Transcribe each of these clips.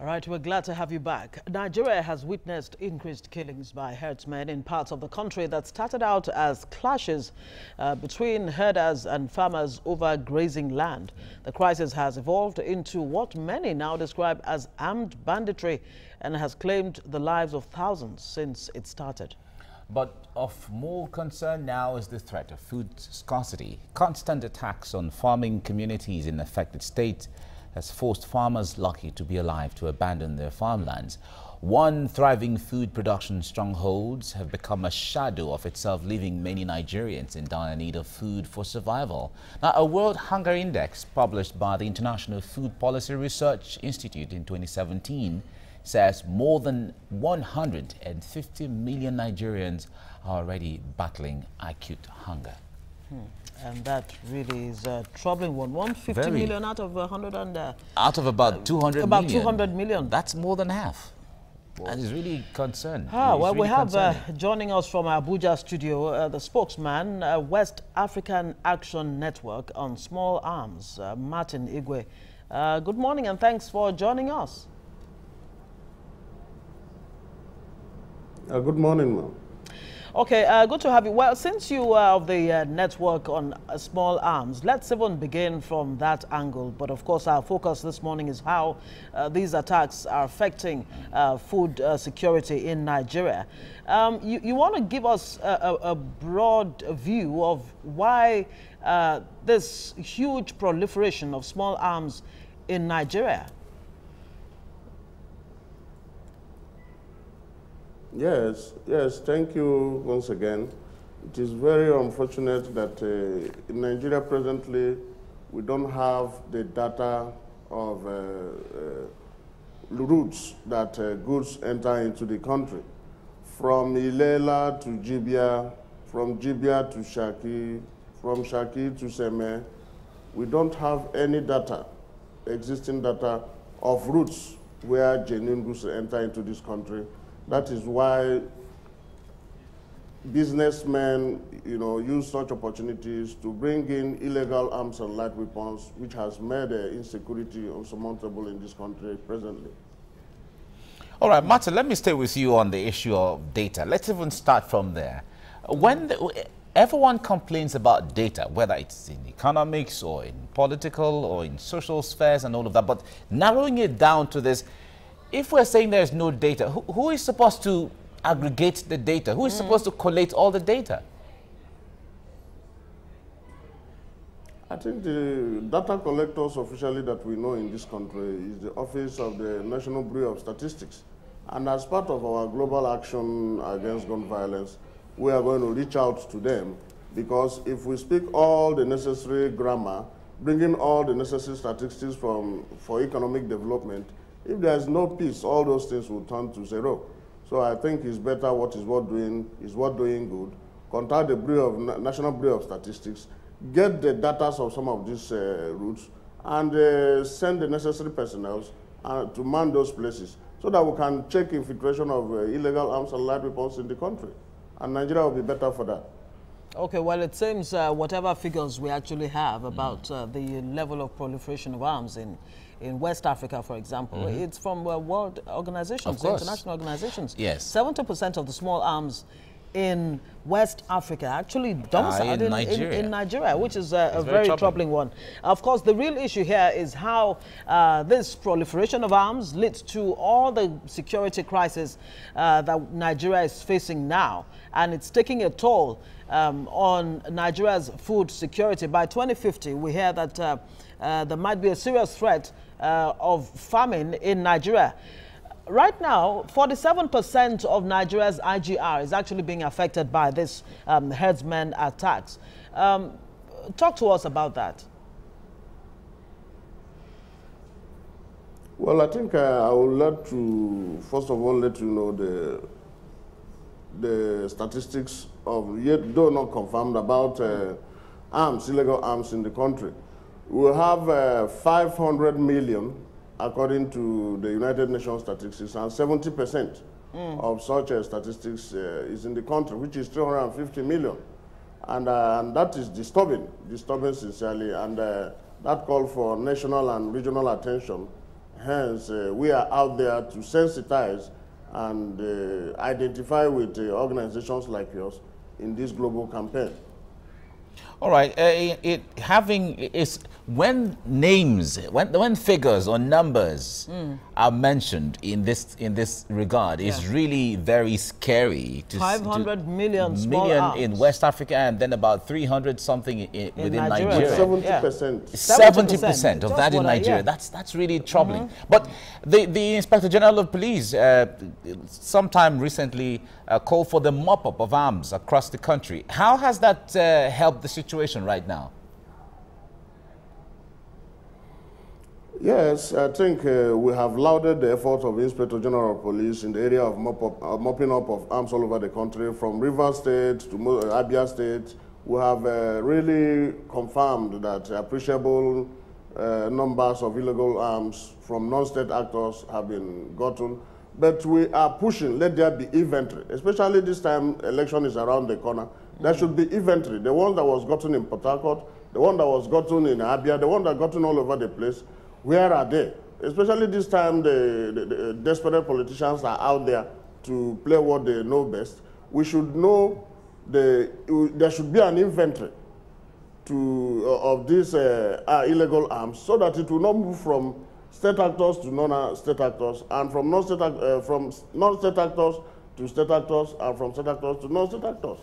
All right, we're glad to have you back. Nigeria has witnessed increased killings by herdsmen in parts of the country that started out as clashes between herders and farmers over grazing land. The crisis has evolved into what many now describe as armed banditry and has claimed the lives of thousands since it started. But of more concern now is the threat of food scarcity. Constant attacks on farming communities in affected states has forced farmers lucky to be alive to abandon their farmlands. One thriving food production strongholds have become a shadow of itself, leaving many Nigerians in dire need of food for survival. Now, a World Hunger Index published by the International Food Policy Research Institute in 2017 says more than 150 million Nigerians are already battling acute hunger. And that really is a troubling one. 150 million out of 100 and... out of about 200 about million. 200 million. That's more than half. That is really concerned. Well, really we have joining us from our Abuja studio the spokesman, West African Action Network on Small Arms, Martin Igwe. Good morning and thanks for joining us. Good morning, ma'am. Okay, good to have you. Well, since you are of the network on small arms, let's even begin from that angle. But of course, our focus this morning is how these attacks are affecting food security in Nigeria. You want to give us a broad view of why this huge proliferation of small arms in Nigeria? Yes, thank you once again. It is very unfortunate that in Nigeria presently we don't have the data of routes that goods enter into the country. From Ilela to Jibia, from Jibia to Shaki, from Shaki to Seme, we don't have any data, existing data of routes where genuine goods enter into this country. That is why businessmen, use such opportunities to bring in illegal arms and light weapons, which has made insecurity unsurmountable in this country presently. All right, Martin, let me stay with you on the issue of data. Let's even start from there. When everyone complains about data, whether it's in economics or in political or in social spheres and all of that, but narrowing it down to this, if we're saying there's no data, who is supposed to aggregate the data? Who is supposed to collate all the data? I think the data collectors officially that we know in this country is the Office of the National Bureau of Statistics. And as part of our global action against gun violence, we are going to reach out to them, because if we speak all the necessary grammar, bringing all the necessary statistics for economic development, if there is no peace, all those things will turn to zero. So I think it's better what is worth doing is worth doing good. Contact the National Bureau of Statistics, get the data of some of these routes, and send the necessary personnel to man those places so that we can check infiltration of illegal arms and light weapons in the country. And Nigeria will be better for that. Okay, well, it seems whatever figures we actually have about the level of proliferation of arms in West Africa, for example, it's from world organizations, international organizations. Yes. 70% of the small arms in West Africa actually domiciled in Nigeria, which is a very troubling one. Of course, the real issue here is how this proliferation of arms leads to all the security crisis that Nigeria is facing now. And it's taking a toll on Nigeria's food security. By 2050, we hear that there might be a serious threat of famine in Nigeria. Right now, 47% of Nigeria's IGR is actually being affected by this herdsmen attacks. Talk to us about that. Well, I think I would like to, first of all, let you know the statistics of, yet though not confirmed, about arms, illegal arms in the country. We have 500 million, according to the United Nations statistics, and 70% of such statistics is in the country, which is 350 million. And that is disturbing sincerely, and that call for national and regional attention Hence, we are out there to sensitize and identify with organizations like yours in this global campaign. All right. When names, when figures or numbers are mentioned in this regard, it's really very scary. 500 million small arms in West Africa, and then about 300 something within Nigeria. 70%. 70% of that in Nigeria. That's really troubling. But the Inspector General of Police sometime recently called for the mop-up of arms across the country. How has that helped the situation right now? Yes, I think we have lauded the efforts of the Inspector General of Police in the area of mopping up of arms all over the country, from Rivers State to Abia State. We have really confirmed that appreciable numbers of illegal arms from non-state actors have been gotten. But we are pushing, let there be inventory, especially this time election is around the corner. There should be inventory. The one that was gotten in Port Harcourt, the one that was gotten in Abia, the one that gotten all over the place. Where are they? Especially this time, the desperate politicians are out there to play what they know best. We should know there should be an inventory of these illegal arms, so that it will not move from state actors to non-state actors, and from non-state actors to state actors, and from state actors to non-state actors.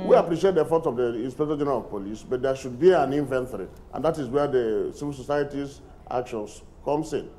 We appreciate the efforts of the Inspector General of Police, but there should be an inventory, and that is where the civil society's actions comes in.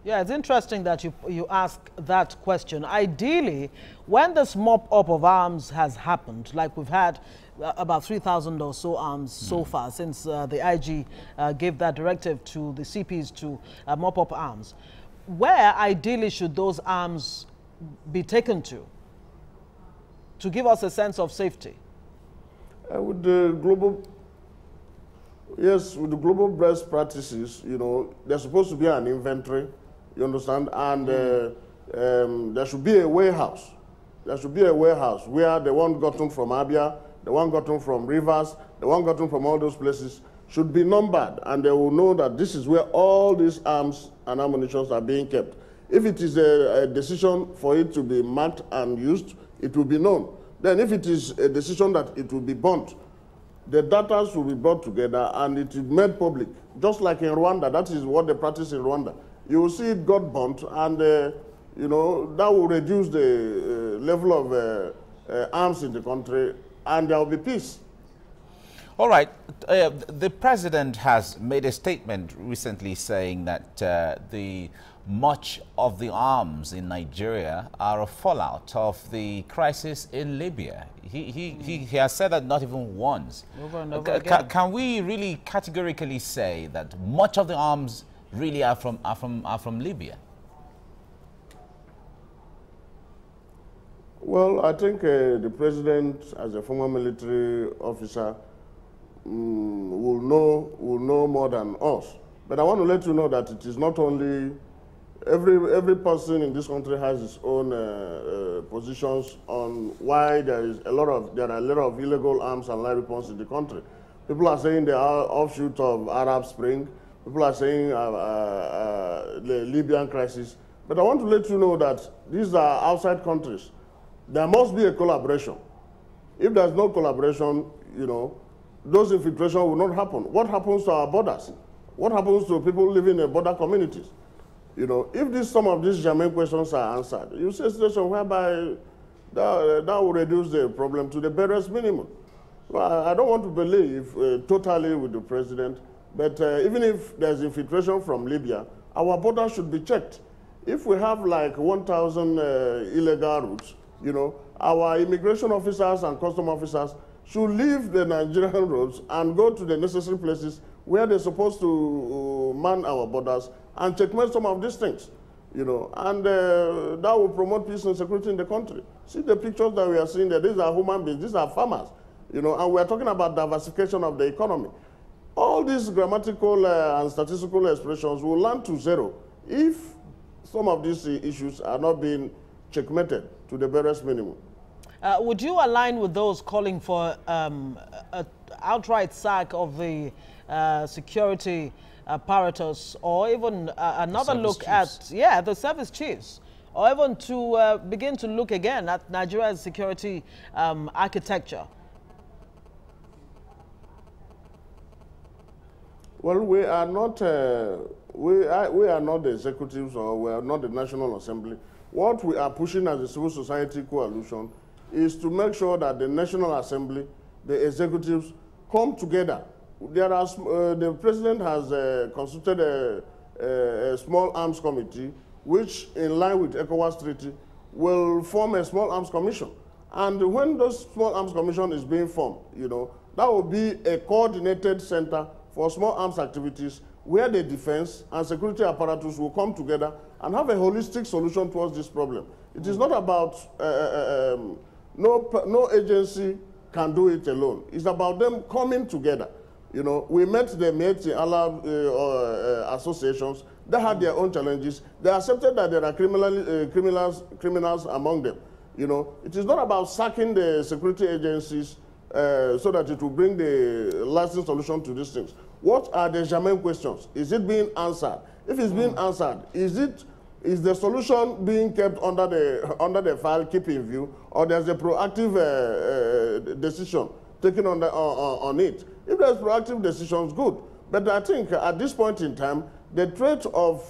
Yeah, it's interesting that you ask that question. Ideally, when this mop-up of arms has happened, like we've had about 3,000 or so arms so far since the IG gave that directive to the CPs to mop up arms, where ideally should those arms be taken to give us a sense of safety? With the global best practices, you know, there's supposed to be an inventory, you understand, and there should be a warehouse. There should be a warehouse where the one gotten from Abia, the one gotten from Rivers, the one gotten from all those places should be numbered, and they will know that this is where all these arms and ammunitions are being kept. If it is a decision for it to be marked and used, it will be known. Then if it is a decision that it will be burnt, the data will be brought together and it is made public. Just like in Rwanda, that is what they practice in Rwanda. You will see it got burnt, and you know, that will reduce the level of arms in the country, and there will be peace. All right. The president has made a statement recently saying that much of the arms in Nigeria are a fallout of the crisis in Libya. He has said that not even once. Over and over again. Can we really categorically say that much of the arms really are from Libya? Well, I think the president, as a former military officer, will know more than us. But I want to let you know that it is not only every person in this country has his own positions on why there are a lot of illegal arms and live weapons in the country. People are saying they are offshoot of Arab Spring. People are saying the Libyan crisis. But I want to let you know that these are outside countries. There must be a collaboration. If there's no collaboration, you know, those infiltration will not happen. What happens to our borders? What happens to people living in border communities? You know, if some of these germane questions are answered, you see a situation whereby that will reduce the problem to the barest minimum. Well, I don't want to believe totally with the president, but even if there's infiltration from Libya, our borders should be checked. If we have like 1,000 illegal routes, you know, our immigration officers and custom officers should leave the Nigerian roads and go to the necessary places where they're supposed to man our borders and checkmate some of these things, you know, and that will promote peace and security in the country. See the pictures that we are seeing there. These are human beings, these are farmers, you know, and we are talking about diversification of the economy. All these grammatical and statistical expressions will land to zero if some of these issues are not being checkmated to the barest minimum. Would you align with those calling for an outright sack of the security apparatus, or even another look at, the service chiefs, or even to begin to look again at Nigeria's security architecture? Well, we are not we are not the executives, or we are not the National Assembly. What we are pushing as a civil society coalition is to make sure that the National Assembly, the executives, come together. There are the president has consulted a small arms committee, which, in line with ECOWAS treaty, will form a small arms commission. And when those small arms commission is being formed, you know, that will be a coordinated center for small arms activities, where the defense and security apparatus will come together and have a holistic solution towards this problem. It is not about, no agency can do it alone. It's about them coming together. You know, we met the Mieti Allah associations. They had their own challenges. They accepted that there are criminals among them. You know, it is not about sacking the security agencies so that it will bring the lasting solution to these things. What are the germane questions? Is it being answered? If it's being answered, is the solution being kept under the file, keep in view, or there's a proactive decision taken on it? If there's proactive decisions, good. But I think at this point in time, the threat of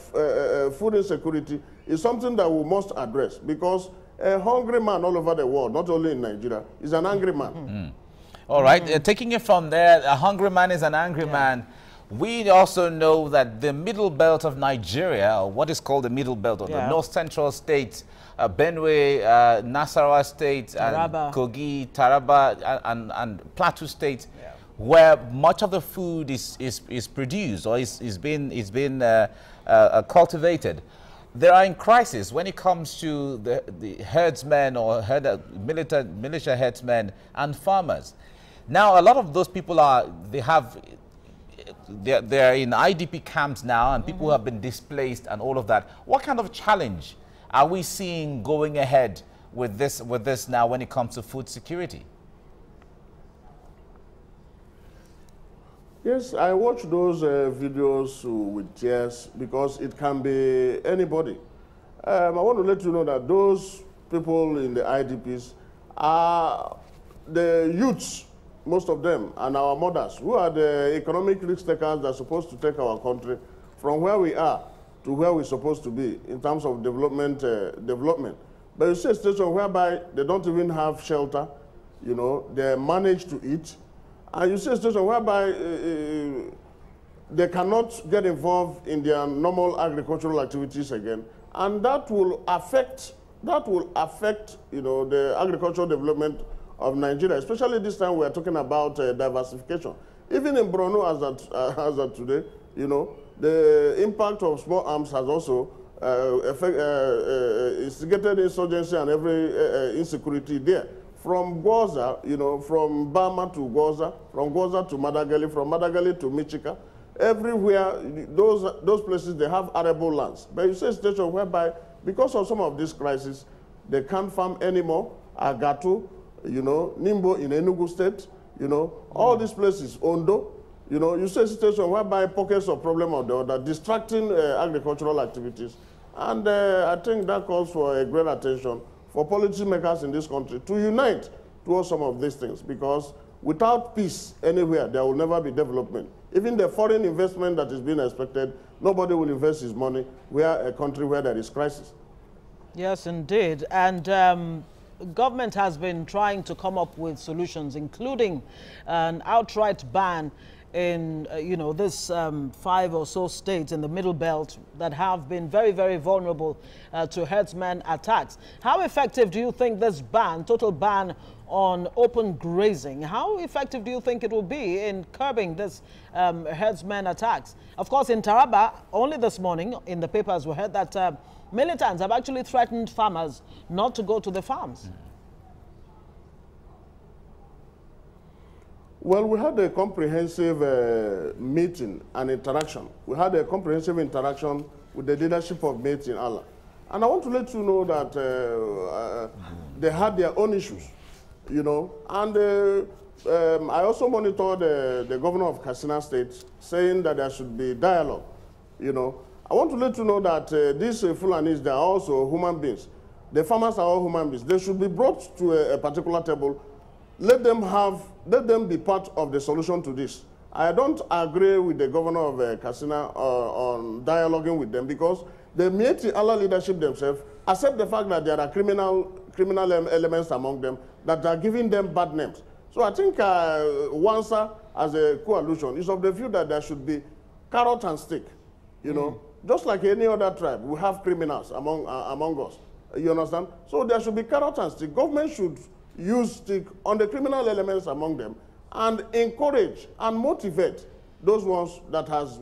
food insecurity is something that we must address, because a hungry man all over the world, not only in Nigeria, is an angry man. All right, taking it from there, a hungry man is an angry man. We also know that the middle belt of Nigeria, or what is called the middle belt, or the north central states, Benue, Nasarawa state, Taraba. and Kogi, Taraba, and Plateau state, where much of the food is produced or is being cultivated. They are in crisis when it comes to the herdsmen or militia herdsmen and farmers. Now, a lot of those people they're in IDP camps now, and people have been displaced and all of that. What kind of challenge are we seeing going ahead with this now when it comes to food security? Yes, I watch those videos with tears, because it can be anybody. I want to let you know that those people in the IDPs are the youths, most of them, and our mothers, who are the economic risk takers that are supposed to take our country from where we are to where we're supposed to be in terms of development. But you see a situation whereby they don't even have shelter, you know, they manage to eat. And you see a situation whereby they cannot get involved in their normal agricultural activities again, and that will affect you know, the agricultural development of Nigeria. Especially this time we are talking about diversification. Even in Borno, as of today, you know, the impact of small arms has also instigated insurgency and every insecurity there. From Gwoza, you know, from Bama to Gwoza, from Gwoza to Madagali, from Madagali to Michika, everywhere, those places, they have arable lands. But you see a situation whereby, because of some of these crises, they can't farm anymore. Agatu, you know, Nimbo in Enugu State, you know, all these places, Ondo, you know, you see a situation whereby pockets of problem or the other, distracting agricultural activities. And I think that calls for a great attention for policymakers in this country to unite towards some of these things, because without peace anywhere, there will never be development. Even the foreign investment that is being expected, nobody will invest his money where a country where there is crisis. Yes, indeed. And government has been trying to come up with solutions, including an outright ban in, you know, this 5 or so states in the middle belt that have been very, very vulnerable to herdsmen attacks. How effective do you think this ban, total ban on open grazing, how effective do you think it will be in curbing this herdsmen attacks? Of course, in Taraba, only this morning in the papers we heard that militants have actually threatened farmers not to go to the farms. Well, we had a comprehensive meeting and interaction. We had a comprehensive interaction with the leadership of Mieti Allah. And I want to let you know that they had their own issues, you know. And I also monitored the governor of Katsina State saying that there should be dialogue. You know, I want to let you know that these Fulanis, they are also human beings. The farmers are all human beings. They should be brought to a particular table. Let them be part of the solution to this. I don't agree with the governor of Katsina on dialoguing with them, because the Mieti Allah leadership themselves accept the fact that there are criminal elements among them that are giving them bad names. So I think Wansa, as a coalition, is of the view that there should be carrot and stick. You know, just like any other tribe, we have criminals among us. You understand? So there should be carrot and stick. Government should use stick on the criminal elements among them and encourage and motivate those ones that has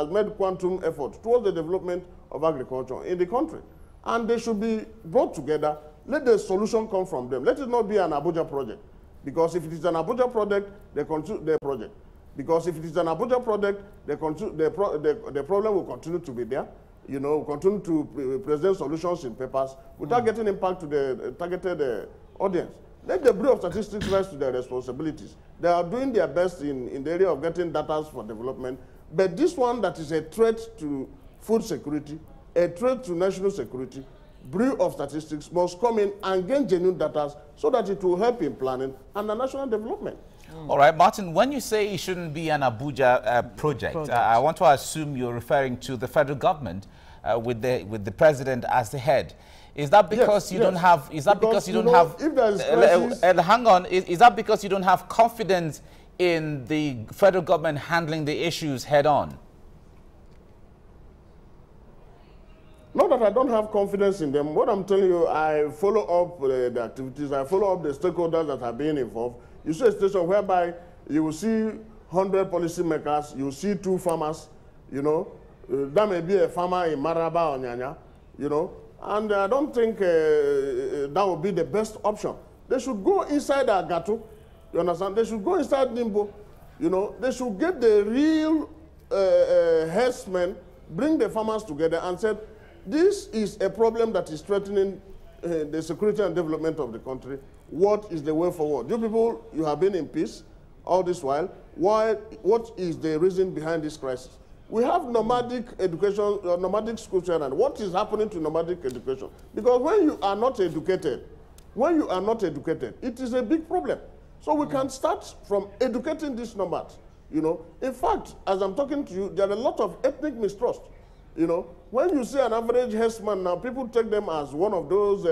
made quantum effort towards the development of agriculture in the country. And they should be brought together. Let the solution come from them. Let it not be an Abuja project. Because if it is an Abuja project, they continue their project. Because if it is an Abuja project, the problem will continue to be there. You know, continue to present solutions in papers without getting impact to the targeted audience. Let the Bureau of Statistics rise to their responsibilities. They are doing their best in the area of getting data for development. But this one that is a threat to food security, a threat to national security, Bureau of Statistics must come in and gain genuine data so that it will help in planning and the national development. All right, Martin, when you say it shouldn't be an Abuja project, I want to assume you're referring to the federal government with the president as the head. Is that because you don't have? Is that because you don't have? If there is crisis, hang on. Is that because you don't have confidence in the federal government handling the issues head on? Not that I don't have confidence in them. What I'm telling you, I follow up the activities. I follow up the stakeholders that are being involved. You see a station whereby you will see 100 policymakers, you will see 2 farmers, you know. That may be a farmer in Maraba or Nyanya, you know. And I don't think that would be the best option. They should go inside Agatu, you understand? They should go inside Nimbo, you know. They should get the real herdsmen, bring the farmers together and say, this is a problem that is threatening the security and development of the country. What is the way forward? You people, you have been in peace all this while. What is the reason behind this crisis? We have nomadic education, nomadic school children. What is happening to nomadic education? Because when you are not educated, it is a big problem. So we can start from educating these nomads, you know. In fact, as I'm talking to you, there are a lot of ethnic mistrust, you know. When you see an average herdsman now, people take them as one of those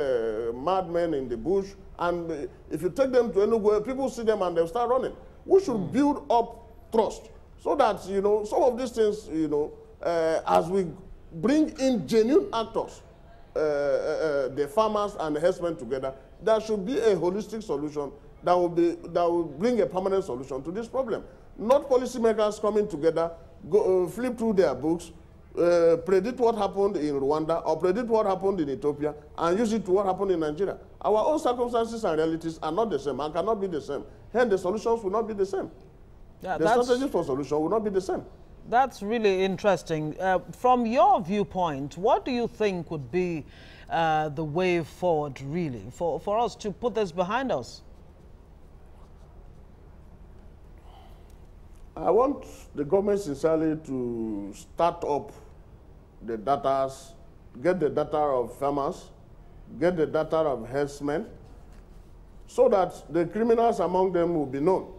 madmen in the bush, and if you take them to anywhere, people see them and they'll start running. We should build up trust so that, you know, some of these things, you know, as we bring in genuine actors, the farmers and the herdsmen together, there should be a holistic solution that will bring a permanent solution to this problem. Not policymakers coming together, flip through their books, predict what happened in Rwanda or predict what happened in Ethiopia and use it to what happened in Nigeria. Our own circumstances and realities are not the same and cannot be the same. Hence, the solutions will not be the same. Yeah, the strategies for solution will not be the same. That's really interesting. From your viewpoint, what do you think would be the way forward, really, for us to put this behind us? I want the government sincerely to start up the data, get the data of farmers, get the data of herdsmen, so that the criminals among them will be known.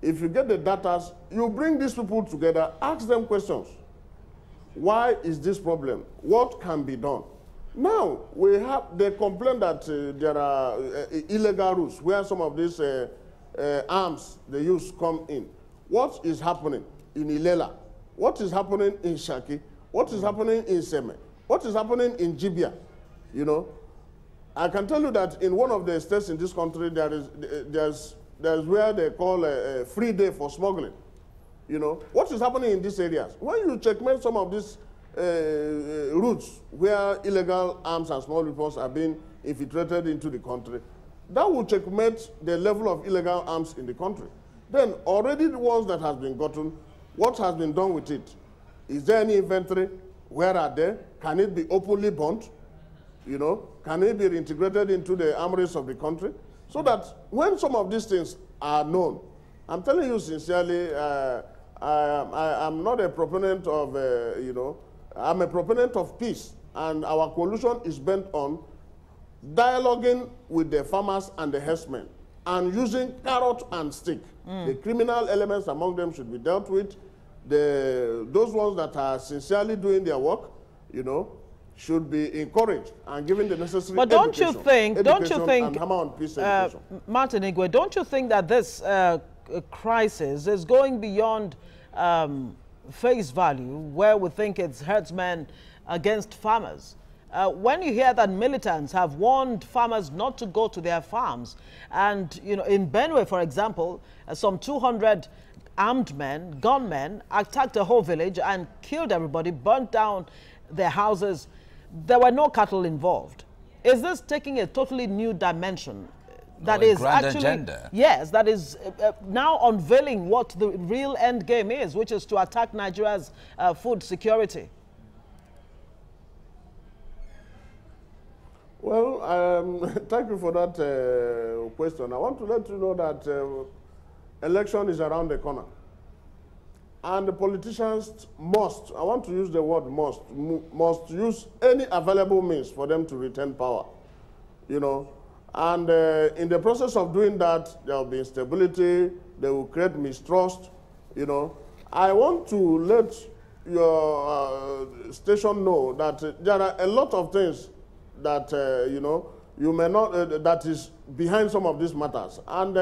If you get the data, you bring these people together, ask them questions. Why is this problem? What can be done? Now, we have the complaint that there are illegal routes where some of these arms they use come in. What is happening in Ilela? What is happening in Shaki? What is happening in Seme? What is happening in Jibia? You know, I can tell you that in one of the states in this country, there's where they call a free day for smuggling. You know, what is happening in these areas? When you checkmate some of these routes where illegal arms and small weapons are being infiltrated into the country, that will checkmate the level of illegal arms in the country. Then already the ones that has been gotten, what has been done with it? Is there any inventory? Where are they? Can it be openly burnt? You know, can it be reintegrated into the armories of the country? So that when some of these things are known. I'm telling you sincerely, I'm not a proponent of, you know, I'm a proponent of peace, and our coalition is bent on dialoguing with the farmers and the herdsmen and using carrot and stick. The criminal elements among them should be dealt with. Those ones that are sincerely doing their work, you know, should be encouraged and given the necessary but don't you think, and hammer on peace education. Martin Igwe, don't you think that this crisis is going beyond face value, where we think it's herdsmen against farmers? When you hear that militants have warned farmers not to go to their farms, and you know, in Benue, for example, some 200 armed men, gunmen, attacked a whole village and killed everybody, burnt down their houses. There were no cattle involved. Is this taking a totally new dimension? That is actually, agenda. Yes, that is now unveiling what the real end game is, which is to attack Nigeria's food security. Well, thank you for that question. I want to let you know that election is around the corner. And the politicians must, I want to use the word must use any available means for them to retain power, you know. And in the process of doing that, there will be instability, they will create mistrust, you know. I want to let your station know that there are a lot of things that, you know, you may not, that is behind some of these matters. And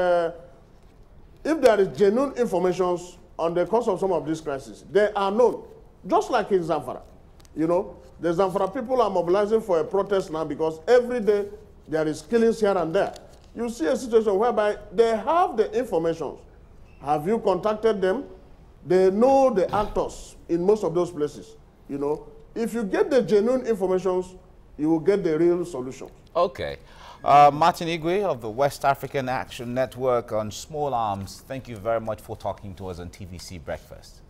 if there is genuine information on the cause of some of these crises, they are known, just like in Zamfara. You know, the Zamfara people are mobilizing for a protest now because every day there is killings here and there. You see a situation whereby they have the information. Have you contacted them? They know the actors in most of those places. You know, if you get the genuine information, you will get the real solution. Okay. Martin Igwe of the West African Action Network on Small Arms, thank you very much for talking to us on TVC Breakfast.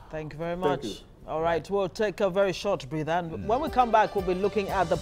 Thank you very much. All right, we'll take a very short breather, and when we come back, we'll be looking at the